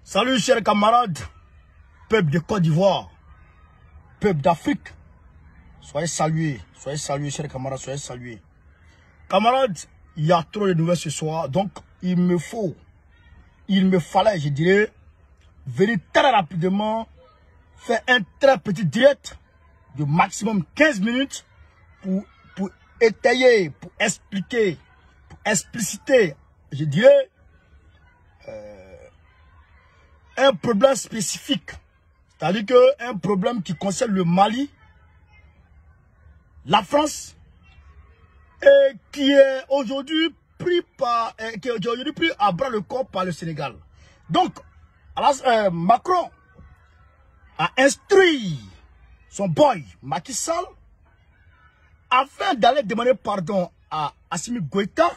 Salut chers camarades, peuple de Côte d'Ivoire, peuple d'Afrique. Soyez salués chers camarades, soyez salués. Camarades, il y a trop de nouvelles ce soir, donc il me fallait, je dirais, venir très rapidement faire un très petit direct de maximum 15 minutes pour étayer, pour expliquer, pour expliciter, je dirais, un problème spécifique. C'est-à-dire qu'un problème qui concerne le Mali, la France, et qui est aujourd'hui pris à bras le corps par le Sénégal. Donc, Macron a instruit son boy Macky Sall afin d'aller demander pardon à Assimi Goïta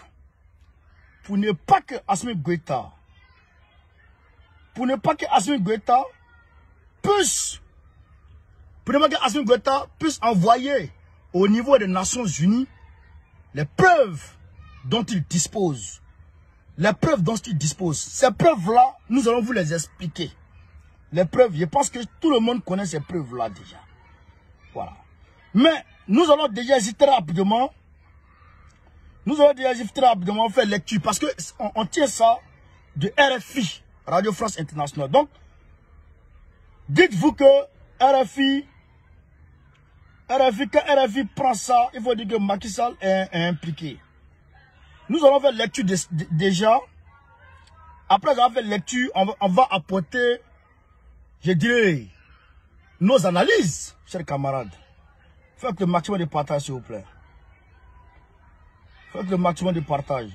pour ne pas que Assimi Goïta puisse envoyer au niveau des Nations Unies les preuves dont il dispose. Les preuves dont il dispose. Ces preuves-là, nous allons vous les expliquer. Les preuves, je pense que tout le monde connaît ces preuves-là déjà. Voilà. Mais nous allons déjà hésiter rapidement. Faire lecture parce que on tient ça de RFI, Radio France Internationale. Donc, dites-vous que RFI, quand RFI prend ça, il faut dire que Macky Sall est impliqué. Nous allons faire lecture déjà. Après avoir fait lecture, on va apporter, je dirais, nos analyses, chers camarades. Faites le maximum de partage, s'il vous plaît. Faites le maximum de partage.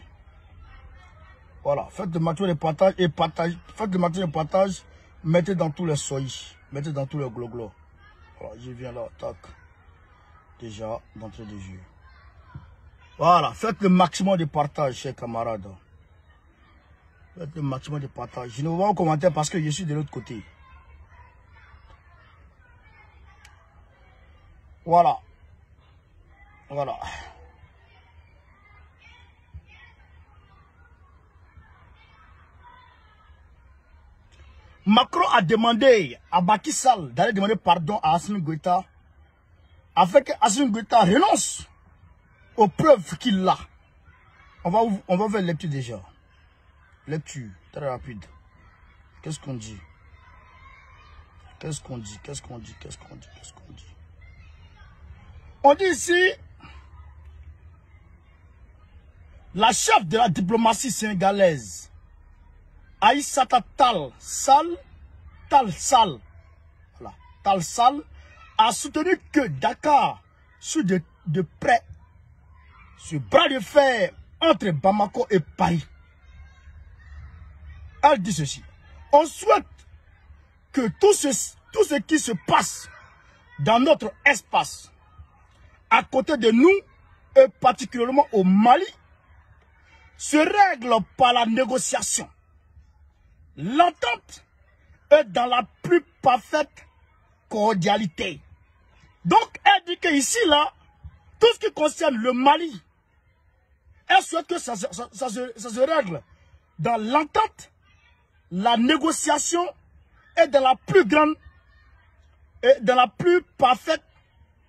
Voilà, faites le maximum de partage et partage. Faites le maximum de partage. Mettez dans tous les soyis. Mettez dans tous les glo-glo. Voilà, je viens là, tac. Déjà, d'entrée de jeu. Voilà, faites le maximum de partage, chers camarades. Faites le maximum de partage. Je ne vois pas en commentaire parce que je suis de l'autre côté. Voilà. Voilà. Macron a demandé à Macky Sall d'aller demander pardon à Assimi Goïta afin que Assimi Goïta renonce aux preuves qu'il a. On va faire lecture déjà. Lecture, très rapide. Qu'est-ce qu'on dit? On dit ici, la chef de la diplomatie sénégalaise, Aïssata Tall Sall, a soutenu que Dakar, sous de près, ce bras de fer entre Bamako et Paris. Elle dit ceci: on souhaite que tout ce qui se passe dans notre espace, à côté de nous, et particulièrement au Mali, se règle par la négociation. L'entente est dans la plus parfaite cordialité. Donc, elle dit que ici, là, tout ce qui concerne le Mali, elle souhaite que ça se règle dans l'entente, la négociation et dans la plus grande et dans la plus parfaite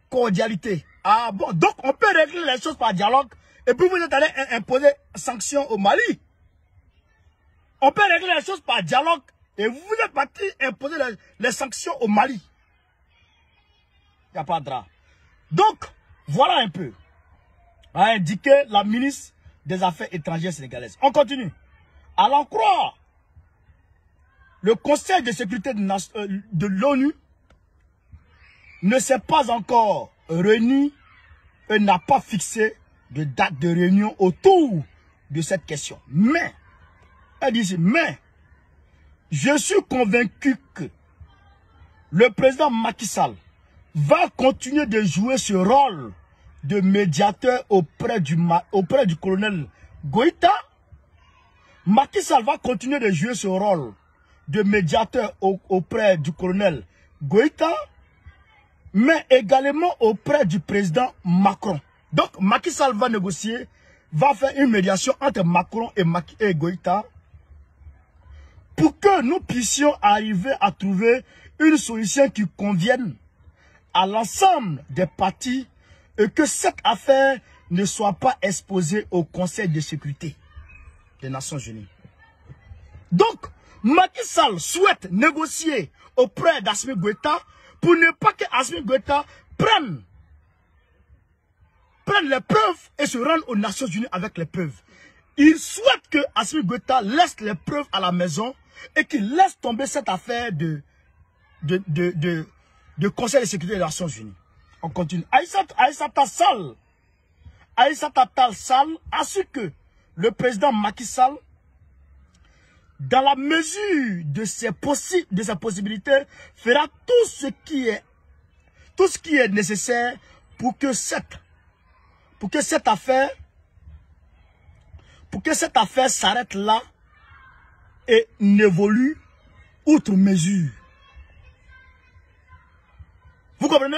cordialité. Ah bon, donc on peut régler les choses par dialogue et puis vous êtes allé imposer sanctions au Mali. On peut régler les choses par dialogue et vous êtes parti imposer les sanctions au Mali. Il n'y a pas de drap. Donc, voilà un peu, a indiqué la ministre des Affaires étrangères sénégalaise. On continue. À l'en croire, le Conseil de sécurité de l'ONU ne s'est pas encore réuni et n'a pas fixé de date de réunion autour de cette question. Mais, elle dit, mais, je suis convaincu que le président Macky Sall va continuer de jouer ce rôle de médiateur auprès du colonel Goïta. Macky Sall va continuer de jouer ce rôle de médiateur auprès du colonel Goïta, mais également auprès du président Macron. Donc Macky Sall va négocier, va faire une médiation entre Macron et Goïta pour que que nous puissions arriver à trouver une solution qui convienne à l'ensemble des partis et que cette affaire ne soit pas exposée au Conseil de sécurité des Nations Unies. Donc, Macky Sall souhaite négocier auprès d'Assimi Goïta pour ne pas que Assimi Goïta prenne les preuves et se rende aux Nations Unies avec les preuves. Il souhaite que Assimi Goïta laisse les preuves à la maison et qu'il laisse tomber cette affaire de Conseil de sécurité des Nations Unies. On continue. Aïssata Tall Sall a su que le président Macky Sall, dans la mesure de ses possibilités, fera tout ce qui est nécessaire pour que cette affaire s'arrête là et n'évolue outre mesure. Vous comprenez?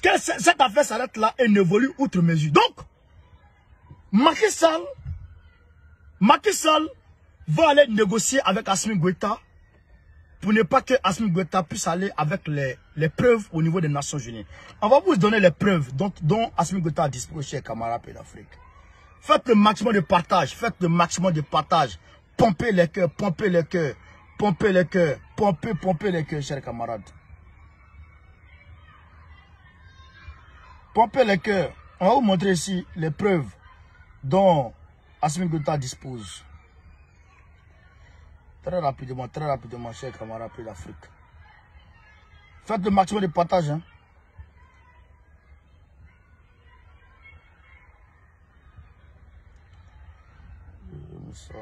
Que cette affaire s'arrête là et n'évolue outre mesure. Donc, Macky Sall va aller négocier avec Assimi Goïta pour ne pas que Assimi Goïta puisse aller avec les preuves au niveau des Nations Unies. On va vous donner les preuves dont Assimi Goïta a disposé, chers camarades pays d'Afrique. Faites le maximum de partage, Pompez les cœurs, pompez les cœurs, chers camarades. Pompez les cœurs. On va vous montrer ici les preuves dont Assimi Goïta dispose. Très rapidement, chers camarades pays d'Afrique. Faites le maximum de partage. Hein. Ça.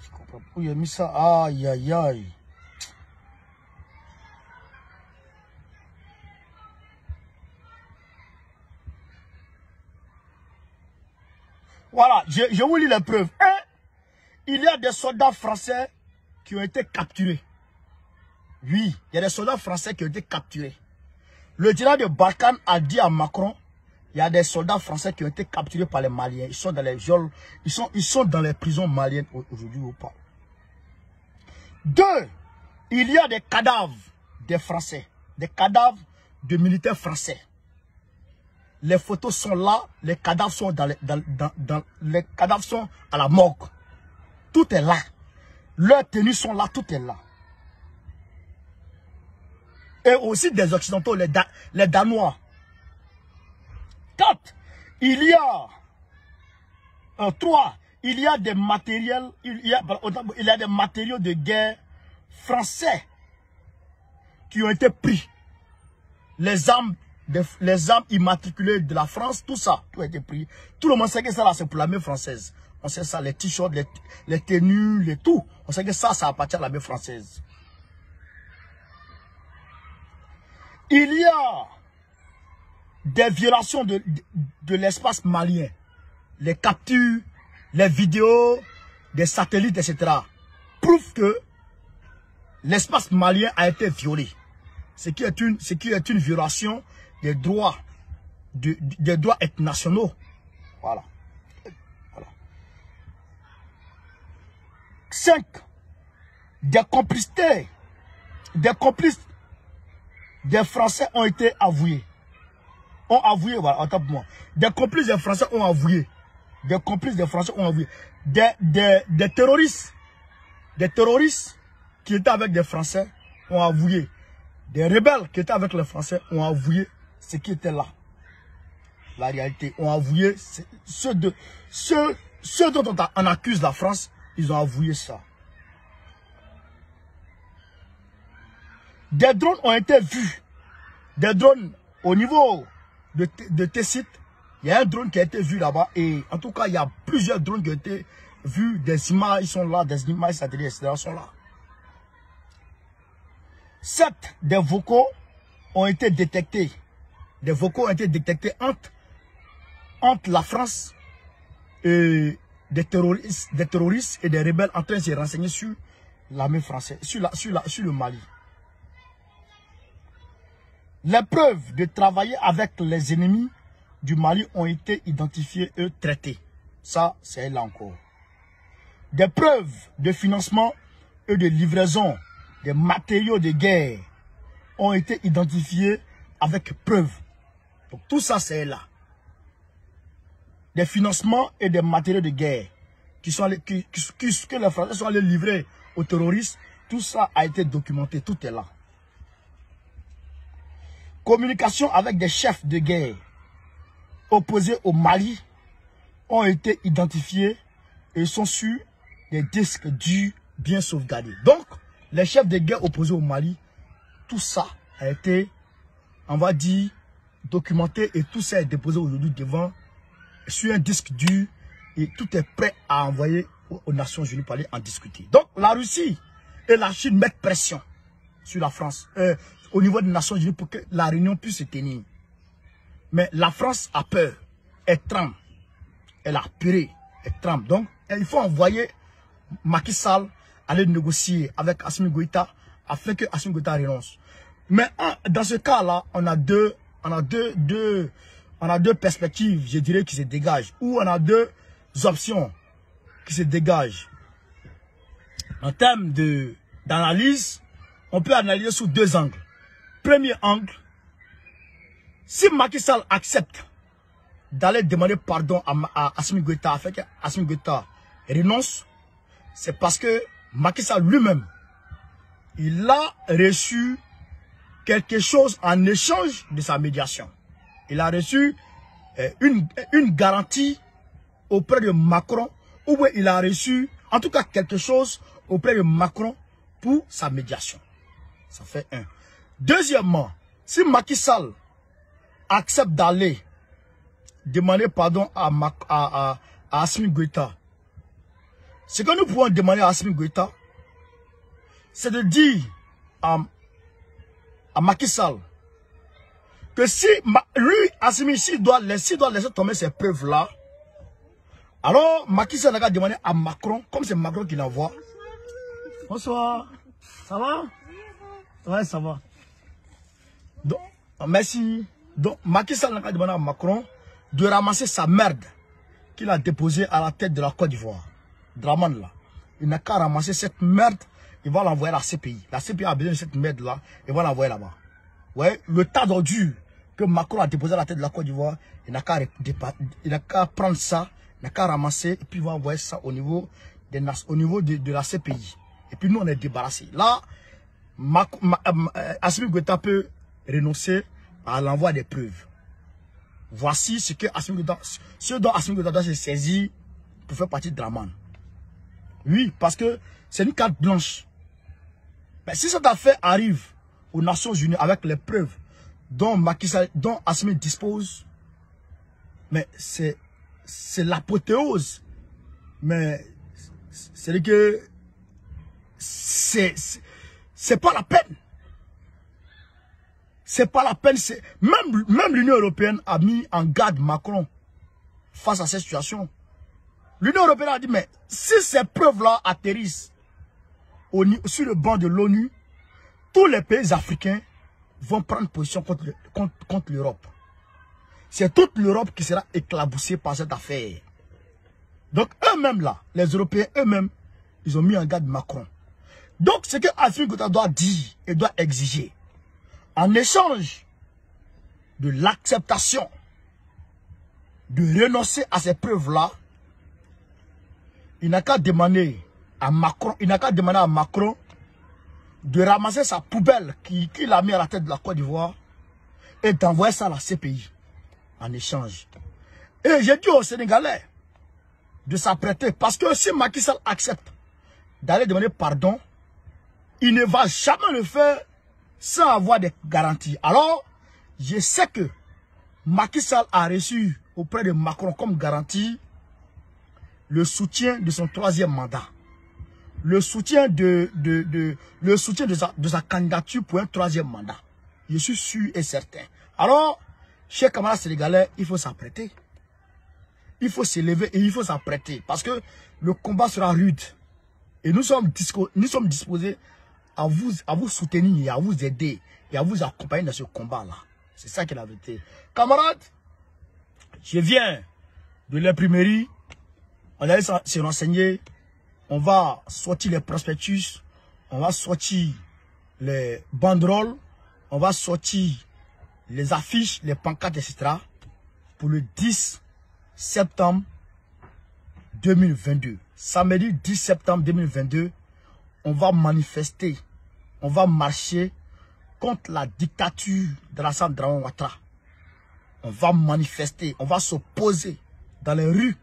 Je comprends pas où il a mis ça. Aïe, aïe, aïe. Voilà, je vous lis les preuves. Il y a des soldats français qui ont été capturés. Oui, il y a des soldats français qui ont été capturés. Le général de Barkhane a dit à Macron, il y a des soldats français qui ont été capturés par les Maliens. Ils sont dans les geôles, ils sont dans les prisons maliennes aujourd'hui ou pas. 2, il y a des cadavres des Français, des cadavres de militaires français. Les photos sont là, les cadavres sont les cadavres sont à la morgue. Tout est là. Leurs tenues sont là, tout est là. Et aussi des Occidentaux, les Danois. 4, il y a 3, il y a des matériels, il y a des matériaux de guerre français qui ont été pris. Les armes immatriculées de la France, tout ça, tout a été pris. Tout le monde sait que ça là, c'est pour l'armée française. On sait ça, les t-shirts, les tenues, les tout. On sait que ça appartient à l'armée française. Il y a des violations de l'espace malien. Les captures, les vidéos, des satellites, etc. prouvent que l'espace malien a été violé. Ce qui est une violation des droits internationaux. Voilà. 5. Des complices des Français ont été avoués. Voilà, attends pour moi. Des complices des Français ont avoué. Des terroristes. Des terroristes qui étaient avec des Français ont avoué. Des rebelles qui étaient avec les Français ont avoué ce qui était là. La réalité. Ont avoué ceux dont on accuse la France, ils ont avoué ça. Des drones ont été vus. Des drones au niveau de Tessit. Il y a un drone qui a été vu là-bas. Et en tout cas, il y a plusieurs drones qui ont été vus. Des images sont là. Des images satellites, etc. sont là. 7 des vocaux ont été détectés. Des vocaux ont été détectés entre la France et des terroristes et des rebelles en train de se renseigner sur l'armée française, sur le Mali. Les preuves de travailler avec les ennemis du Mali ont été identifiées et traitées. Ça, c'est là encore. Des preuves de financement et de livraison des matériaux de guerre ont été identifiées avec preuves. Donc tout ça, c'est là. Des financements et des matériaux de guerre que les Français sont allés livrer aux terroristes, tout ça a été documenté, tout est là. Communication avec des chefs de guerre opposés au Mali ont été identifiés et sont sur des disques durs bien sauvegardés. Donc, les chefs de guerre opposés au Mali, tout ça a été, on va dire, documenté et tout ça est déposé aujourd'hui devant, sur un disque dur et tout est prêt à envoyer aux Nations Unies pour aller en discuter. Donc, la Russie et la Chine mettent pression sur la France, au niveau des Nations Unies pour que la réunion puisse se tenir. Mais la France a peur, elle tremble, elle a peur, elle tremble. Donc, il faut envoyer Macky Sall aller négocier avec Assimi Goïta afin que Assimi Goïta renonce. Mais dans ce cas-là, on a deux perspectives, je dirais, qui se dégagent. Ou on a deux options qui se dégagent. En termes d'analyse, on peut analyser sous deux angles. Premier angle, si Macky Sall accepte d'aller demander pardon à Assimi Goïta afin que Assimi Goïta renonce, c'est parce que Macky Sall lui-même, il a reçu quelque chose en échange de sa médiation. Il a reçu une garantie auprès de Macron, ou bien il a reçu en tout cas quelque chose auprès de Macron pour sa médiation. Ça fait un. Deuxièmement, si Macky Sall accepte d'aller demander pardon à Assimi Goïta, ce que nous pouvons demander à Assimi Goïta, c'est de dire à Macky Sall que si lui, Assimi, s'il doit laisser tomber ces preuves-là, alors Macky Sall a demandé à Macron, comme c'est Macron qui l'envoie. Bonsoir. Ça va? Ouais, ça va. Donc, merci. Donc, Macky Sall a demandé à Macron de ramasser sa merde qu'il a déposée à la tête de la Côte d'Ivoire. Dramane là. Il n'a qu'à ramasser cette merde, il va l'envoyer à la CPI. La CPI a besoin de cette merde là, il va l'envoyer là-bas. Ouais, le tas d'ordures que Macron a déposé à la tête de la Côte d'Ivoire, il n'a qu'à prendre ça, il n'a qu'à ramasser et puis il va envoyer ça au niveau de la CPI. Et puis nous on est débarrassés. Là, Assimi Goïta peut renoncer à l'envoi des preuves. Voici ce dont Assimi Goïta doit se saisir pour faire partie de Dramane. Oui, parce que c'est une carte blanche. Mais si cette affaire arrive aux Nations Unies avec les preuves dont Assimi dispose, mais c'est l'apothéose. Mais c'est que c'est pas la peine. C'est pas la peine. Même l'Union européenne a mis en garde Macron face à cette situation. L'Union européenne a dit, mais si ces preuves-là atterrissent sur le banc de l'ONU, tous les pays africains vont prendre position contre l'Europe. C'est toute l'Europe qui sera éclaboussée par cette affaire. Donc eux-mêmes là, les Européens eux-mêmes, ils ont mis en garde Macron. Donc ce que Assimi Goïta doit dire et doit exiger, en échange de l'acceptation de renoncer à ces preuves-là, il n'a qu'à demander à Macron, de ramasser sa poubelle qu'il a mis à la tête de la Côte d'Ivoire et d'envoyer ça à la CPI en échange. Et j'ai dit aux Sénégalais de s'apprêter parce que si Macky Sall accepte d'aller demander pardon, il ne va jamais le faire sans avoir des garanties. Alors, je sais que Macky Sall a reçu auprès de Macron comme garantie le soutien de son troisième mandat. Le soutien de sa candidature pour un troisième mandat. Je suis sûr et certain. Alors, chers camarades sénégalais, il faut s'apprêter. Il faut s'élever et il faut s'apprêter. Parce que le combat sera rude. Et nous sommes disposés à vous soutenir, et à vous aider et à vous accompagner dans ce combat-là. C'est ça qui est la vérité. Camarades, je viens de l'imprimerie. On allait se renseigner. On va sortir les prospectus. On va sortir les banderoles. On va sortir les affiches, les pancartes, etc. pour le 10 septembre 2022. Samedi 10 septembre 2022, on va manifester, on va marcher contre la dictature de l'Alassane Dramane Ouattara. On va manifester, on va s'opposer dans les rues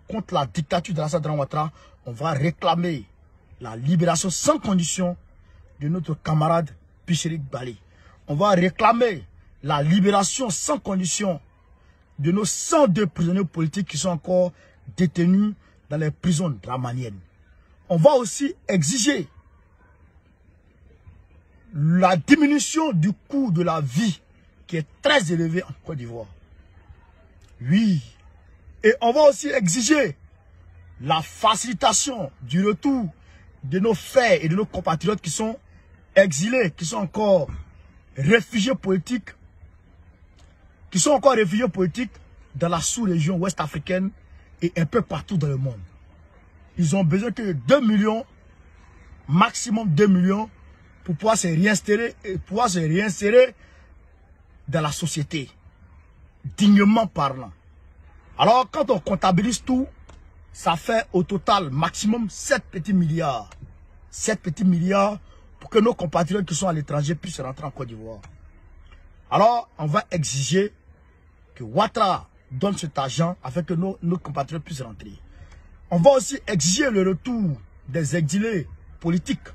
contre la dictature de l'Alassane Dramane Ouattara. On va réclamer la libération sans condition de notre camarade Picherik Bali. On va réclamer la libération sans condition de nos 102 prisonniers politiques qui sont encore détenus dans les prisons dramaniennes. On va aussi exiger la diminution du coût de la vie qui est très élevé en Côte d'Ivoire. Oui. Et on va aussi exiger la facilitation du retour de nos frères et de nos compatriotes qui sont exilés, qui sont encore réfugiés politiques, dans la sous-région ouest africaine et un peu partout dans le monde. Ils ont besoin que 2 millions, maximum 2 millions, pour pouvoir se réinsérer dans la société, dignement parlant. Alors, quand on comptabilise tout, ça fait au total maximum 7 petits milliards. 7 petits milliards pour que nos compatriotes qui sont à l'étranger puissent rentrer en Côte d'Ivoire. Alors, on va exiger que Ouattara donne cet argent afin que nos compatriotes puissent rentrer. On va aussi exiger le retour des exilés politiques.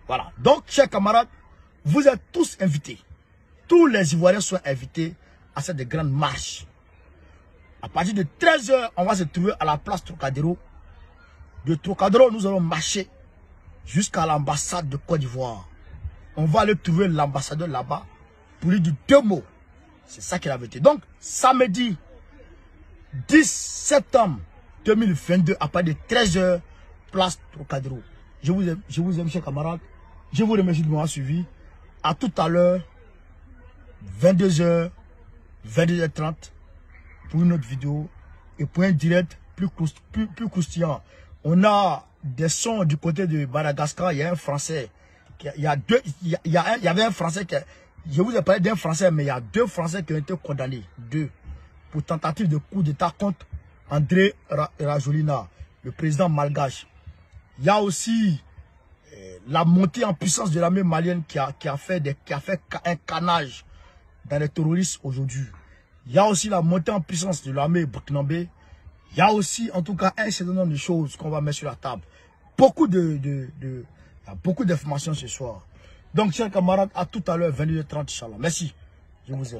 Voilà. Donc, chers camarades, vous êtes tous invités. Tous les Ivoiriens sont invités à cette grande marche. À partir de 13 h, on va se trouver à la place Trocadéro. De Trocadéro, nous allons marcher jusqu'à l'ambassade de Côte d'Ivoire. On va aller trouver l'ambassadeur là-bas pour lui dire 2 mots. C'est ça qu'il avait été. Donc, samedi 10 septembre 2022, à partir de 13 h, place Trocadéro. Je vous aime, chers camarades. Je vous remercie de m'avoir suivi. À tout à l'heure, 22 h, 22h30, pour une autre vidéo et pour un direct plus croustillant. On a des sons du côté de Madagascar. Il y a un Français. Il y avait un Français qui... Je vous ai parlé d'un Français, mais il y a 2 Français qui ont été condamnés. 2. Pour tentative de coup d'État contre André Rajoelina, le président malgache. Il y a aussi la montée en puissance de l'armée malienne qui a fait un carnage dans les terroristes aujourd'hui. Il y a aussi la montée en puissance de l'armée burkinabé. Il y a aussi, en tout cas, un certain nombre de choses qu'on va mettre sur la table. Beaucoup d'informations ce soir. Donc, chers camarades, à tout à l'heure, 22h30, Inch'Allah. Merci. Je vous aime.